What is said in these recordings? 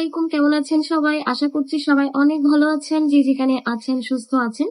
আলাইকুম, কেমন আছেন সবাই? আশা করছি সবাই অনেক ভালো আছেন, যে যেখানে আছেন সুস্থ আছেন।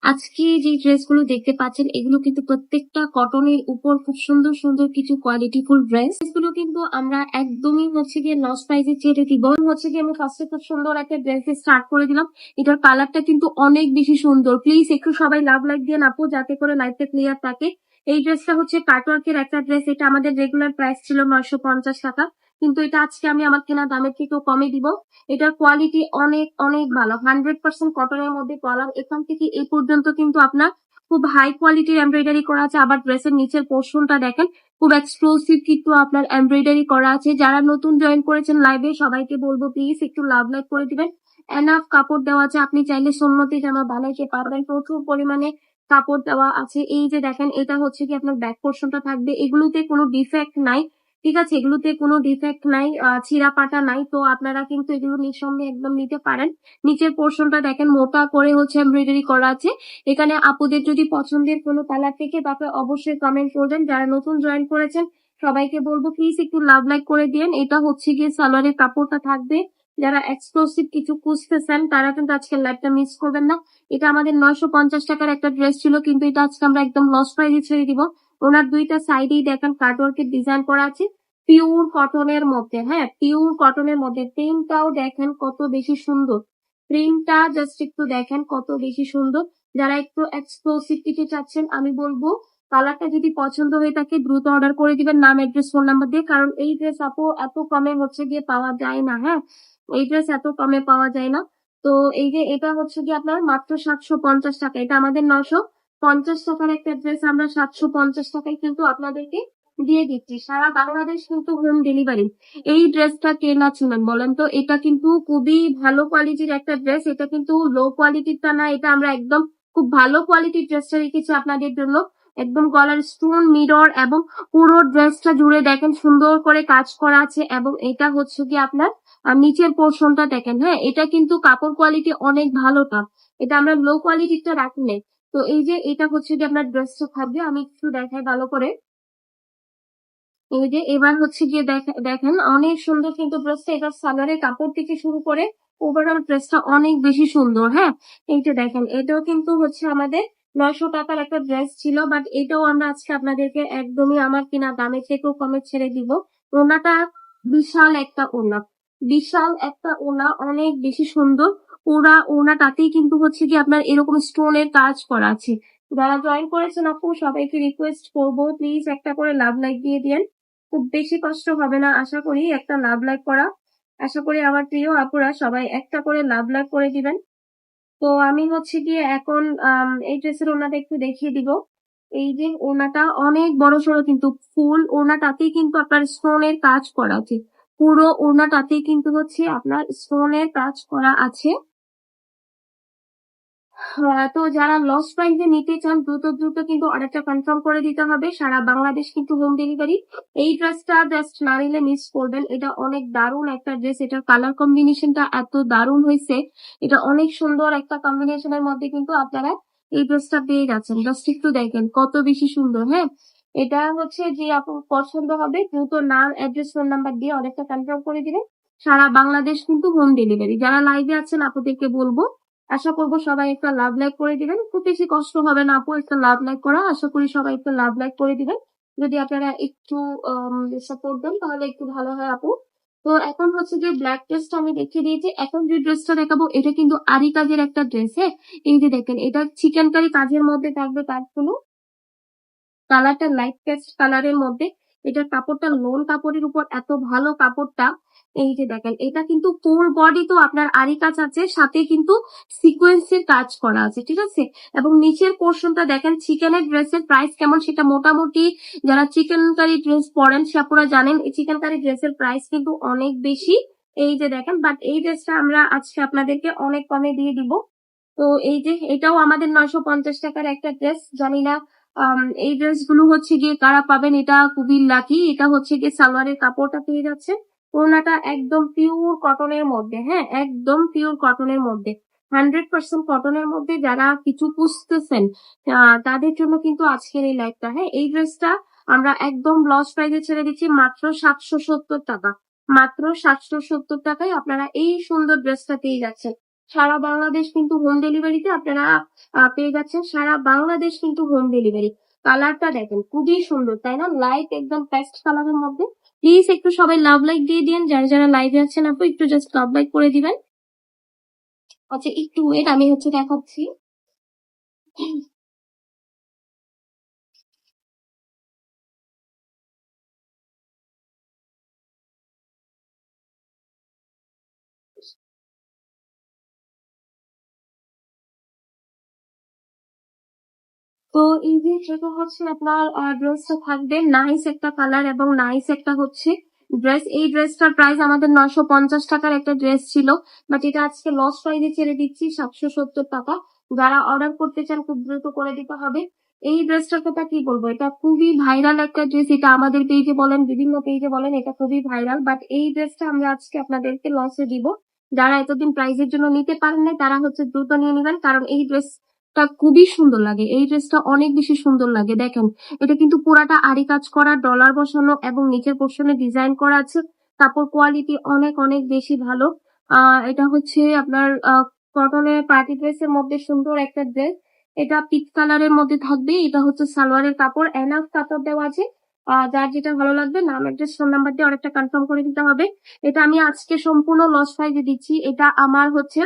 আজকে যে ড্রেসগুলো দেখতে পাচ্ছেন এগুলো কিন্তু প্রত্যেকটা কটনের উপর খুব সুন্দর সুন্দর কিছু কোয়ালিটিফুল ড্রেসগুলো কিন্তু আমরা একদমই গিয়ে লস প্রাইসে ছেড়ে দিব। গিয়ে আমি ফার্স্টে খুব সুন্দর একটা ড্রেস স্টার্ট করে দিলাম। এটার কালারটা কিন্তু অনেক বেশি সুন্দর। প্লিজ একটু সবাই লাভ লাইক দিয়ে আপু, যাতে করে লাইফটা ক্লিয়ার থাকে। এই ড্রেসটা হচ্ছে কাটওয়ার্কের একটা ড্রেস। এটা আমাদের রেগুলার প্রাইস ছিল 950 টাকা, কিন্তু এটা আজকে আমি আমার কেনা দামের থেকেও কমে দিব। এটার কোয়ালিটি অনেক অনেক ভালো, 100% কটনের মধ্যে কলার এখান থেকে এই পর্যন্ত কিন্তু আপনার খুব হাই কোয়ালিটির এমব্রয়ডারি করা আছে। আবার ড্রেসের নিচের পোর্শনটা দেখেন, খুব এক্সক্লুসিভ কিন্তু আপনার এমব্রয়ডারি করা আছে। যারা নতুন জয়েন করেছেন লাইভে, সবাইকে বলবো প্লিজ একটু লাভ লাইক করে দিবেন। এনাফ কাপড় দেওয়া আছে, আপনি চাইলে সুন্নতি জামা বানাইতে পারবেন। প্রচুর পরিমাণে কাপড় দেওয়া আছে। এই যে দেখেন, এটা হচ্ছে কি আপনার ব্যাক পোর্শনটা থাকবে। এগুলোতে কোনো ডিফেক্ট নাই, ঠিক আছে? এগুলোতে কোনো ডিফেক্ট নাই, ছিঁড়া পাটা নাই। তো আপনারা কিন্তু এগুলো নিঃসন্দেহে একদম নিতে পারেন। নিচের পোর্শনটা দেখেন, মোটা করে হচ্ছে এমব্রয়ডারি করা আছে। এখানে আপুদের যদি পছন্দের কোনো কালার থেকে, তারপরে অবশ্যই কমেন্ট করবেন। যারা নতুন জয়েন করেছেন সবাইকে বলবো প্লিজ একটু লাভ লাইক করে দিন। এটা হচ্ছে গিয়ে সালোয়ারের কাপড়টা থাকবে। যারা এক্সক্লুসিভ কিছু খুঁজতেছেন তারা কিন্তু আজকের লাইভটা মিস করবেন না। এটা আমাদের 950 টাকার একটা ড্রেস ছিল, কিন্তু এটা আজকে আমরা একদম লস প্রাইসে ছেড়ে দিব। ওনার দুইটা সাইডেই দেখেন কাটওয়ার্কের ডিজাইন করা আছে, পিওর কটনের মধ্যে। হ্যাঁ, পিওর কটনের মধ্যে। প্রিন্টটাও দেখেন কত বেশি সুন্দর। প্রিন্টটা জাস্ট একটু দেখেন কত বেশি সুন্দর। যারা একটু এক্সক্লুসিভ কিছু চাচ্ছেন, আমি বলবো কালারটা যদি পছন্দ হয়ে থাকে দ্রুত অর্ডার করে দিবেন, নাম অ্যাড্রেস ফোন নাম্বার দিয়ে। কারণ এই ড্রেস আপু এত কমে গিয়ে পাওয়া যায় না। হ্যাঁ, এই ড্রেস এত কমে পাওয়া যায় না। তো এই যে এটা হচ্ছে গিয়ে আপনার মাত্র 750 টাকা। এটা আমাদের 950 টাকার একটা ড্রেস, আমরা 750 টাকায় কিন্তু আপনাদেরকে দিয়ে দিচ্ছি। সারা বাংলাদেশ কিন্তু হোম ডেলিভারি। এই ড্রেসটা কে না চিনেন বলেন তো? এটা কিন্তু খুবই ভালো কোয়ালিটির একটা ড্রেস। এটা কিন্তু লো কোয়ালিটিরটা না, এটা আমরা একদম খুব ভালো কোয়ালিটির ড্রেসটা রেখেছি আপনাদের জন্য। একদম গলার স্টোন, মিরর এবং পুরো ড্রেসটা জুড়ে দেখেন সুন্দর করে কাজ করা আছে। এবং এটা হচ্ছে কি আপনার নিচের পোর্শনটা দেখেন। হ্যাঁ, এটা কিন্তু কাপড় কোয়ালিটি অনেক ভালোটা। এটা আমরা লো কোয়ালিটিরটা রাখি নাই। তো এই যে এটা হচ্ছে কি আপনার ড্রেসটা থাকবে, আমি একটু দেখাই ভালো করে। এই যে এবার হচ্ছে গিয়ে দেখেন অনেক সুন্দর কিন্তু ড্রেসটা। এটা সালোয়ারের কাপড় থেকে শুরু করে ওভারঅল ড্রেসটা অনেক বেশি সুন্দর। হ্যাঁ, এই যে দেখেন, এটাও কিন্তু হচ্ছে আমাদের 900 টাকার একটা ড্রেস ছিল, বাট এটাও আমরা আজকে আপনাদেরকে একদমই আমার কিনা দামের থেকেও কমে ছেড়ে দিব। ওনাটা বিশাল একটা ওনা, বিশাল একটা ওনা, অনেক বেশি সুন্দর। ওরা ওনাটাতেই কিন্তু হচ্ছে কি আপনার এরকম স্টোনের কাজ করা আছে। যারা জয়েন করেছেন আপু, সবাইকে রিকোয়েস্ট করবো প্লিজ একটা করে লাভ লাইক দিয়ে দিন। খুব বেশি কষ্ট হবে না আশা করি একটা লাভ লাইক করা। আশা করি আমার প্রিয় আপুরা সবাই একটা করে লাভ লাইক করে দিবেন। তো আমি হচ্ছে গিয়ে এখন এই ড্রেসের ওনাটা একটু দেখিয়ে দিব। এই যে ওনাটা অনেক বড় সড়ো, কিন্তু ফুল ওনাটাতেই কিন্তু আপনার স্টোনের কাজ করা আছে। পুরো ওনাটাতেই কিন্তু হচ্ছে আপনার স্টোনের কাজ করা আছে। তো যারা লস প্রাইসে নিতে চান দ্রুত দ্রুত কিন্তু অর্ডারটা কনফার্ম করে দিতে হবে। সারা বাংলাদেশ কিন্তু হোম ডেলিভারি। এই ড্রেসটা জাস্ট না নিলে মিস করবেন। এটা অনেক দারুণ একটা ড্রেস। এটার কালার কম্বিনেশনটা এত দারুণ হয়েছে। এটা অনেক সুন্দর একটা কম্বিনেশনের মধ্যে কিন্তু আপনারা এই ড্রেসটা পেয়ে যাচ্ছেন। জাস্ট একটু দেখেন কত বেশি সুন্দর। হ্যাঁ, এটা হচ্ছে যে আপনার পছন্দ হবে দ্রুত নাম অ্যাড্রেস ফোন নাম্বার দিয়ে অর্ডারটা কনফার্ম করে দিবেন। সারা বাংলাদেশ কিন্তু হোম ডেলিভারি। যারা লাইভে আছেন আপুদেরকে বলবো, আশা করবো সবাই একটা লাভ লাইক করে দিবেন। খুব বেশি কষ্ট হবে না আপু একটা লাভ লাইক করা। আশা করি সবাই একটা লাভ লাইক করে দিবেন। যদি আপনারা একটু সাপোর্ট দেন তাহলে একটু ভালো হয় আপু। তো এখন হচ্ছে যে ব্ল্যাক ড্রেসটা আমি দেখিয়ে দিয়েছি। এখন যে ড্রেসটা দেখাবো এটা কিন্তু আরি কাজের একটা ড্রেস। হ্যাঁ, এই যে দেখেন, এটা চিকেন কারি কাজের মধ্যে থাকবে কাজগুলো। কালারটা লাইট পেস্ট কালারের মধ্যে। এটার কাপড়টা লোন কাপড়ের উপর, এত ভালো কাপড়টা। এই যে দেখেন, এটা কিন্তু ফুল বডি তো আপনার আরি কাজ আছে, সাথে কিন্তু সিকোয়েন্সের কাজ করা আছে, ঠিক আছে? এবং নিচের পোর্শনটা দেখেন। চিকেনের ড্রেসের প্রাইস কেমন সেটা মোটামুটি যারা চিকেন কারি ড্রেস পরেন সে আপনারা জানেন। এই চিকেন কারি ড্রেসের প্রাইস কিন্তু অনেক বেশি। এই যে দেখেন, বাট এই ড্রেসটা আমরা আজকে আপনাদেরকে অনেক কমে দিয়ে দিব। তো এই যে এটাও আমাদের 950 টাকার একটা ড্রেস। জানি না এই ড্রেস গুলো হচ্ছে গিয়ে কারা পাবেন, এটা খুবই লাকি। এটা হচ্ছে গিয়ে সালোয়ারের কাপড়টা পেয়ে যাচ্ছে। ওড়নাটা একদম পিওর কটনের মধ্যে। হ্যাঁ, একদম পিওর কটনের মধ্যে, 100% কটনের মধ্যে। যারা কিছু খুঁজতেছেন তাদের জন্য কিন্তু আজকের এই লাইভটা। হ্যাঁ, এই ড্রেসটা আমরা একদম লস প্রাইসে ছেড়ে দিচ্ছি মাত্র 770 টাকা। মাত্র 770 টাকায় আপনারা এই সুন্দর ড্রেসটা পেয়ে যাচ্ছেন। সারা বাংলাদেশ কিন্তু হোম ডেলিভারিতে আপনারা পেয়ে যাচ্ছেন, সারা বাংলাদেশ কিন্তু হোম ডেলিভারি। কালারটা দেখেন খুবই সুন্দর, তাই না? লাইট একদম পেস্ট কালারের মধ্যে। প্লিজ একটু সবাই লাভ লাইক দিয়ে দিন, যারা যারা লাইভে আছেন আপু একটু জাস্ট লাভ লাইক করে দিবেন। আচ্ছা একটু ওয়েট, আমি দেখাচ্ছি। তো এই যে সেটা হচ্ছে আপনার ড্রেসটা থাকবে নাইস একটা কালার এবং নাইস একটা হচ্ছে ড্রেস। এই ড্রেসটার প্রাইস আমাদের 950 টাকার একটা ড্রেস ছিল, বাট এটা আজকে লস প্রাইসে ছেড়ে দিচ্ছি 770 টাকা। যারা অর্ডার করতে চান খুব দ্রুত করে দিতে হবে। এই ড্রেসটার কথা কি বলবো, এটা খুবই ভাইরাল একটা ড্রেস। এটা আমাদের পেজে বলেন, বিভিন্ন পেজে বলেন, এটা খুবই ভাইরাল। বাট এই ড্রেসটা আমরা আজকে আপনাদেরকে লসে দিব। যারা এতদিন প্রাইজের জন্য নিতে পারেন না তারা হচ্ছে দ্রুত নিয়ে নেবেন, কারণ এই ড্রেসটা খুবই সুন্দর লাগে। এই ড্রেসটা অনেক বেশি সুন্দর লাগে। দেখেন এটা কিন্তু পুরাটা আরি কাজ করা, ডলার বসানো এবং নিচের পোর্শনে ডিজাইন করা আছে। কাপড় কোয়ালিটি অনেক অনেক বেশি ভালো। এটা হচ্ছে আপনার কটনের পার্টি ড্রেসের মধ্যে সুন্দর একটা ড্রেস। এটা পিচ কালারের মধ্যে থাকবে। এটা হচ্ছে সালোয়ারের কাপড়, এনাফ কাপড় দেওয়া আছে। যার যেটা ভালো লাগবে নাম অ্যাড্রেস ফোন নাম্বার দিয়ে অনেকটা কনফার্ম করে দিতে হবে। এটা আমি আজকে সম্পূর্ণ লস প্রাইসে দিচ্ছি। এটা আমার হচ্ছে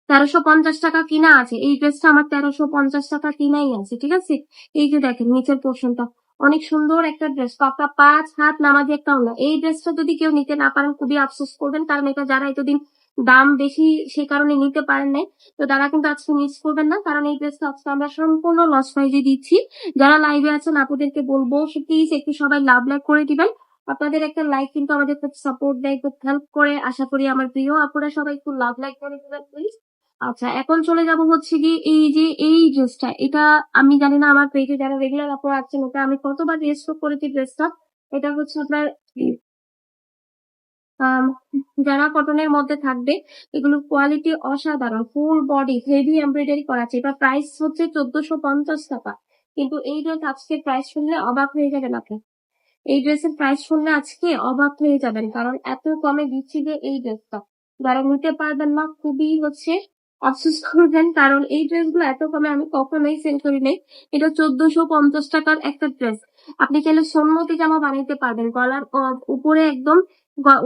1350 টাকা কিনা আছে। এই ড্রেসটা আমার 1350 টাকা কিনাই আছে, ঠিক আছে? এই যে দেখেন নিচের পোর্শনটা অনেক সুন্দর একটা ড্রেস, পাকা 5 হাত নামাজি একটা ওড়না। এই ড্রেসটা যদি কেউ নিতে না পারেন খুবই আফসোস করবেন, কারণ এটা যারা এতদিন দাম বেশি সে কারণে নিতে পারেন নাই, তো তারা কিন্তু আজকে মিস করবেন না, কারণ এই ড্রেসটা আজকে আমরা সম্পূর্ণ লস প্রাইজে দিচ্ছি। যারা লাইভে আছেন আপুদেরকে বলবো প্লিজ একটু সবাই লাভ লাইক করে দিবেন। আপনাদের একটা লাইক কিন্তু আমাদের খুব সাপোর্ট দেয়, খুব হেল্প করে। আশা করি আমার প্রিয় আপুরা সবাই একটু লাভ লাইক করে দিবেন প্লিজ। আচ্ছা এখন চলে যাব হচ্ছে কি এই যে এই ড্রেসটা, এটা আমি জানি না আমার পেজে যারা রেগুলার আপু আছেন ওটা আমি কতবার রিস্টক করেছি ড্রেসটা। এটা হচ্ছে আপনার আম, যারা কটনের মধ্যে থাকবে, এগুলো কোয়ালিটি অসাধারণ, ফুল বডি হেভি এমব্রয়ডারি করা আছে। এটা প্রাইস হচ্ছে 1450 টাকা। কিন্তু এই ড্রেস আজকে প্রাইস শুনলে অবাক হয়ে যাবেন আপনি। এই ড্রেসের প্রাইস শুনলে আজকে অবাক হয়ে যাবেন, কারণ এত কমে দিচ্ছি যে এই ড্রেসটা যারা নিতে পারবেন না খুবই হচ্ছে আফসোস করবেন, কারণ এই ড্রেসগুলো এত কমে আমি কখনোই সেল করি নাই। এটা 1450 টাকার একটা ড্রেস। আপনি চাইলে সন্মতি জামা বানাইতে পারবেন, গলার উপরে একদম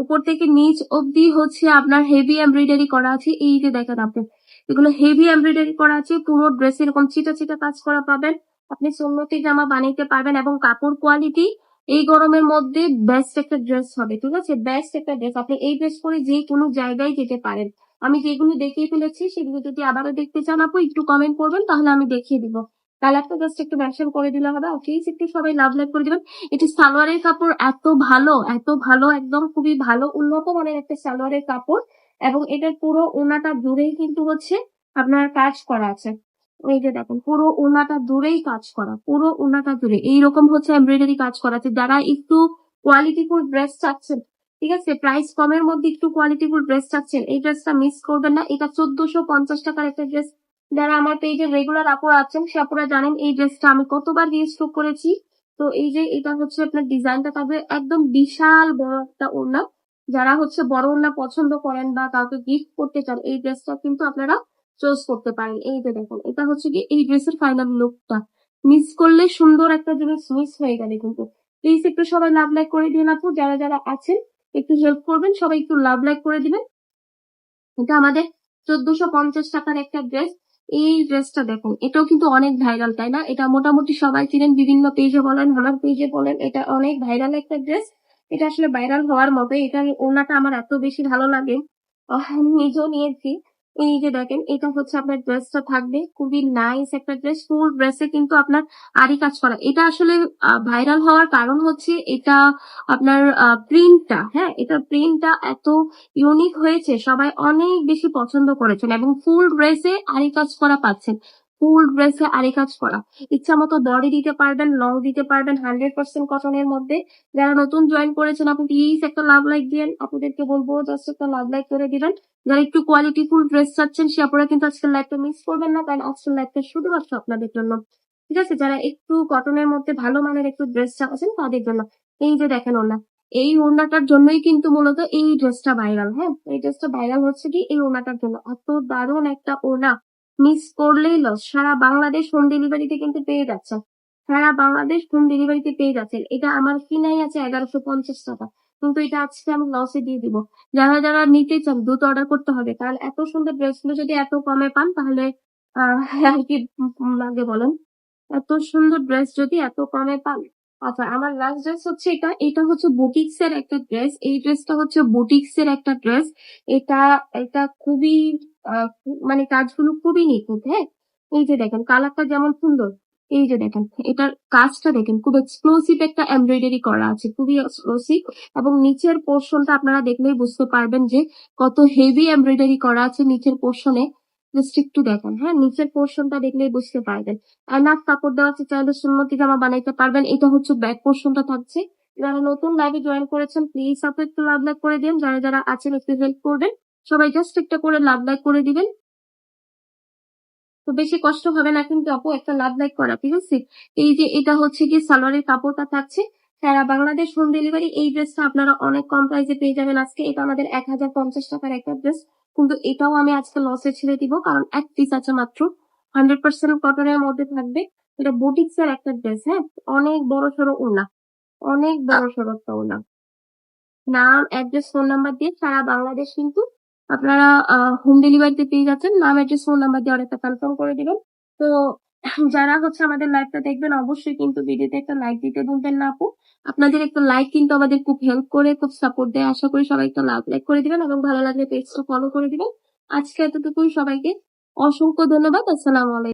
উপর থেকে নিচ অব্দি হচ্ছে আপনার হেভি এমব্রয়ডারি করা আছে। এই যে দেখেন আপনি, এগুলো হেভি এমব্রয়ডারি করা আছে। পুরো ড্রেস এরকম চিটা চিটা কাজ করা পাবেন। আপনি সন্মতি জামা বানাইতে পারবেন এবং কাপড় কোয়ালিটি এই গরমের মধ্যে বেস্ট একটা ড্রেস হবে, ঠিক আছে? বেস্ট একটা ড্রেস, আপনি এই ড্রেস পরে যে কোনো জায়গায় যেতে পারেন। আমি যেগুলো দেখিয়ে ফেলেছি সেগুলো যদি আবারও দেখতে চান আপু একটু কমেন্ট করবেন, তাহলে আমি দেখিয়ে দিব। কালারটা জাস্ট একটু মেনশন করে দিলে হবে। প্লিজ একটু সবাই লাভ লাইক করে দিবেন। এটি সালোয়ারের কাপড় এত ভালো, এত ভালো, একদম খুবই ভালো উন্নত মানের একটা সালোয়ারের কাপড়। এবং এটার পুরো ওনাটা জুড়েই কিন্তু হচ্ছে আপনার কাজ করা আছে। এই যে দেখেন পুরো ওনাটা জুড়েই কাজ করা, পুরো ওনাটা জুড়ে এইরকম হচ্ছে এমব্রয়ডারি কাজ করা আছে। যারা একটু কোয়ালিটিফুল ড্রেস চাচ্ছেন, ঠিক আছে, প্রাইস কমের মধ্যে একটু কোয়ালিটিফুল ড্রেস চাচ্ছেন, এই ড্রেসটা মিস করবেন না। এটা 1450 টাকার একটা ড্রেস। যারা আমার পেজে রেগুলার আপুরা আছেন সে আপুরা জানেন এই ড্রেসটা আমি কতবার রিস্টক করেছি। তো এই যে এটা হচ্ছে আপনার ডিজাইনটা পাবে একদম বিশাল বড় একটা ওড়না। যারা হচ্ছে বড় ওড়না পছন্দ করেন বা কাউকে গিফট করতে চান, এই ড্রেসটা কিন্তু আপনারা চুজ করতে পারেন। এই যে দেখুন এটা হচ্ছে কি এই ড্রেসের ফাইনাল লুকটা। মিস করলে সুন্দর একটা জিনিস মিস হয়ে গেলে কিন্তু। প্লিজ একটু সবাই লাভ লাইক করে দিন আপু, যারা যারা আছেন একটু হেল্প করবেন, সবাই একটু লাভ লাইক করে দিবেন। এটা আমাদের 1450 টাকার একটা ড্রেস। এই ড্রেসটা দেখুন, এটাও কিন্তু অনেক ভাইরাল, তাই না? এটা মোটামুটি সবাই চিনেন, বিভিন্ন পেজে বলেন আমার পেজে বলেন, এটা অনেক ভাইরাল একটা ড্রেস। এটা আসলে ভাইরাল হওয়ার মতো। এটা ওনাটা আমার এত বেশি ভালো লাগে, আমি নিজেও নিয়েছি। এই যে দেখেন এটা হচ্ছে আপনার ড্রেসটা থাকবে খুবই নাইস একটা ড্রেস। ফুল ড্রেসে কিন্তু আপনার আরি কাজ করা। এটা আসলে ভাইরাল হওয়ার কারণ হচ্ছে এটা আপনার প্রিন্টটা, হ্যাঁ এটা প্রিন্টটা এত ইউনিক হয়েছে, সবাই অনেক বেশি পছন্দ করেছেন এবং ফুল ড্রেসে আরি কাজ করা পাচ্ছেন। ফুল ড্রেসে আরি কাজ করা, ইচ্ছা মতো বডি দিতে পারবেন, লং দিতে পারবেন, 100% কটনের মধ্যে। যারা নতুন জয়েন করেছেন আপনি প্লিজ একটা লাভ লাইক দিন। আপনাদেরকে বলবো জাস্ট একটা লাভ লাইক করে দিবেন। যারা একটু কোয়ালিটি ফুল ড্রেস চাচ্ছেন সে আপনারা কিন্তু আজকের লাইভটা মিস করবেন না, কারণ আজকের লাইভটা শুধুমাত্র আপনাদের জন্য, ঠিক আছে? যারা একটু কটনের মধ্যে ভালো মানের একটু ড্রেস চাচ্ছেন তাদের জন্য। এই যে দেখেন ওনা, এই ওড়নাটার জন্যই কিন্তু মূলত এই ড্রেসটা ভাইরাল। হ্যাঁ, এই ড্রেসটা ভাইরাল হচ্ছে কি এই ওড়নাটার জন্য। এত দারুণ একটা ওড়না, মিস করলেই লস। সারা বাংলাদেশ হোম ডেলিভারিতে কিন্তু পেয়ে যাচ্ছেন, সারা বাংলাদেশ হোম ডেলিভারিতে পেয়ে যাচ্ছেন। এটা আমার কিনাই আছে 1150 টাকা, কিন্তু এটা আজকে আমি লসে দিয়ে দিব। যারা যারা নিতে চান দ্রুত অর্ডার করতে হবে, কারণ এত সুন্দর ড্রেসগুলো যদি এত কমে পান তাহলে আর কি লাগে বলেন। এত সুন্দর ড্রেস যদি এত কমে পান। আচ্ছা, আমার লাস্ট ড্রেস হচ্ছে এটা। এটা হচ্ছে বুটিক্স এর একটা ড্রেস। এই ড্রেসটা হচ্ছে বুটিক্স এর একটা ড্রেস। এটা এটা খুবই মানে কাজগুলো খুবই নিখুঁত। হ্যাঁ, এই যে দেখেন কালারটা যেমন সুন্দর, এই যে দেখেন এটার কাজটা দেখেন, খুব এক্সক্লুসিভ একটা এমব্রয়ডারি করা আছে, খুবই এক্সক্লুসিভ। এবং নিচের পোর্শনটা আপনারা দেখলেই বুঝতে পারবেন যে কত হেভি এমব্রয়ডারি করা আছে নিচের পোর্শনে। জাস্ট একটু দেখেন, হ্যাঁ, নিচের পোর্শনটা দেখলেই বুঝতে পারবেন। এনাফ কাপড় দেওয়া আছে, চাইলে সুন্নতি জামা বানাইতে পারবেন। এটা হচ্ছে ব্যাক পোর্শনটা থাকছে। যারা নতুন লাইভে জয়েন করেছেন প্লিজ আপনি একটু লাভ লাইক করে দিন, যারা যারা আছেন একটু হেল্প করবেন। সবাই জাস্ট একটা করে লাভ লাইক করে দিবেন, তো বেশি কষ্ট হবে না কিন্তু আপু একটা লাভ লাইক করা, ঠিক আছে? এই যে এটা হচ্ছে কি সালোয়ারের কাপড়টা থাকছে, সারা বাংলাদেশ হোম ডেলিভারি। এই ড্রেসটা আপনারা অনেক কম প্রাইসে পেয়ে যাবেন আজকে। এটা আমাদের 1050 টাকার একটা ড্রেস, কিন্তু এটাও আমি আজকে লসে ছেড়ে দিব, কারণ এক পিস আছে মাত্র, 100% কটনের মধ্যে থাকবে। এটা বুটিক্স এর একটা ড্রেস। হ্যাঁ, অনেক বড় সড়ো ওড়না, অনেক বড় সড়ো একটা ওড়না। নাম, অ্যাড্রেস, ফোন নাম্বার দিয়ে সারা বাংলাদেশ কিন্তু আপনারা হোম ডেলিভারিতে পেয়ে যাচ্ছেন। নাম, অ্যাড্রেস, ফোন নাম্বার দিয়ে অর্ডারটা কনফার্ম করে দিবেন। তো যারা হচ্ছে আমাদের লাইভটা দেখবেন অবশ্যই কিন্তু ভিডিওতে একটা লাইক দিতে ভুলবেন না আপু। আপনাদের একটা লাইক কিন্তু আমাদের খুব হেল্প করে, খুব সাপোর্ট দেয়। আশা করি সবাই একটা লাইক করে দিবেন এবং ভালো লাগলে পেজটা ফলো করে দিবেন। আজকে এতটুকুই, সবাইকে অসংখ্য ধন্যবাদ। আসসালামু আলাইকুম।